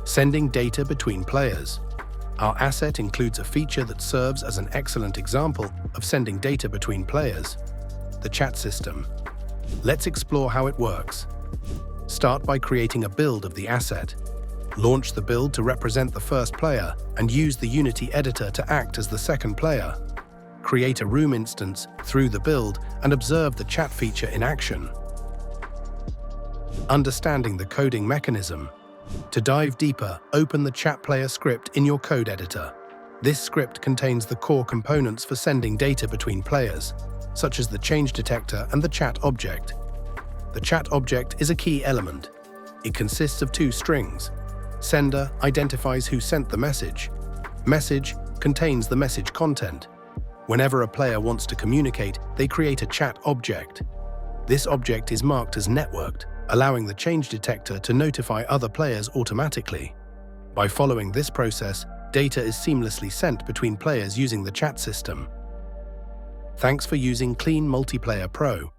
Sending data between players. Our asset includes a feature that serves as an excellent example of sending data between players: the chat system. Let's explore how it works. Start by creating a build of the asset. Launch the build to represent the first player and use the Unity editor to act as the second player. Create a room instance through the build and observe the chat feature in action. Understanding the coding mechanism. To dive deeper, open the chat player script in your code editor. This script contains the core components for sending data between players, such as the change detector and the chat object. The chat object is a key element. It consists of two strings. Sender identifies who sent the message. Message contains the message content. Whenever a player wants to communicate, they create a chat object. This object is marked as networked, allowing the change detector to notify other players automatically. By following this process, data is seamlessly sent between players using the chat system. Thanks for using Clean Multiplayer Pro.